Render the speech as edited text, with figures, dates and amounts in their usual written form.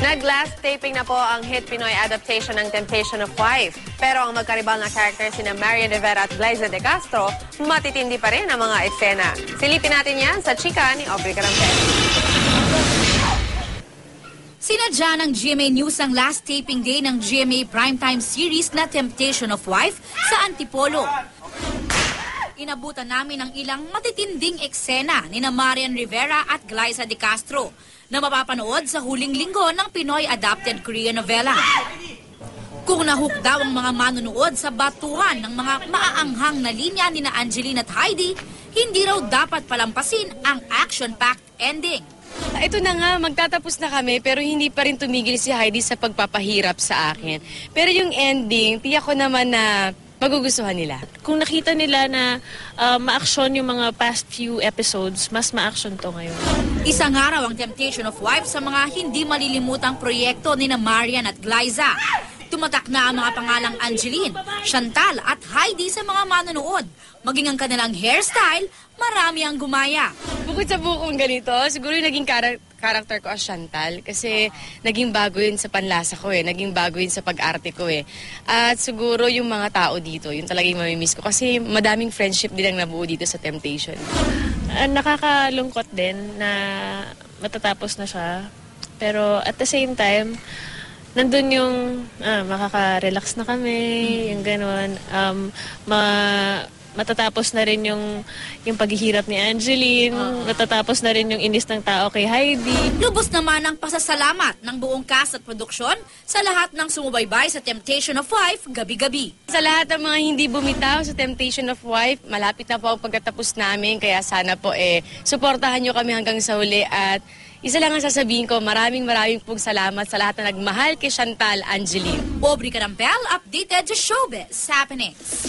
Nag-last taping na po ang hit Pinoy adaptation ng Temptation of Wife. Pero ang magkaribal na character sina Marian Rivera at Glyza De Castro, matitindi pa rin ang mga eksena. Silipin natin yan sa chika ni Aubrey Carampel. Sinadya ng GMA News ang last taping day ng GMA primetime series na Temptation of Wife sa Antipolo. Inabutan namin ang ilang matitinding eksena ni Marian Rivera at Glyza De Castro na mapapanood sa huling linggo ng Pinoy adapted Korean novela. Kung nahook daw ang mga manonood sa batuhan ng mga maaanghang na linya ni Angeline at Heidi, hindi raw dapat palampasin ang action-packed ending. Ito na nga, magtatapos na kami pero hindi pa rin tumigil si Heidi sa pagpapahirap sa akin. Pero yung ending, tiyak ko naman na magugustuhan nila. Kung nakita nila na ma-action yung mga past few episodes, mas ma-action to ngayon. Isang araw ang Temptation of Wife sa mga hindi malilimutang proyekto ni Marian at Glyza. Tumatak na ang mga pangalang Angeline, Chantal at Heidi sa mga manonood. Maging ang kanilang hairstyle, marami ang gumaya. Bukod sa bukong ganito, siguro yung naging character ko as Chantal kasi naging bago yun sa panlasa ko naging bago yun sa pag-arte ko At siguro yung mga tao dito, yun talaga yung mamimiss ko kasi madaming friendship din ang nabuo dito sa Temptation. Nakakalungkot din na matatapos na siya. Pero at the same time, nandun yung makaka-relax na kami, yung gano'n. Matatapos na rin yung paghihirap ni Angeline, matatapos na rin yung inis ng tao kay Heidi. Lubos naman ang pasasalamat ng buong cast at produksyon sa lahat ng sumubaybay sa Temptation of Wife gabi-gabi. Sa lahat ng mga hindi bumitaw sa Temptation of Wife, malapit na po ang pagkatapos namin kaya sana po suportahan nyo kami hanggang sa huli at isa lang ang sasabihin ko, maraming pong salamat sa lahat na nagmahal kay Chantal Angeline. Aubrey Carampel, updated sa showbiz happenings.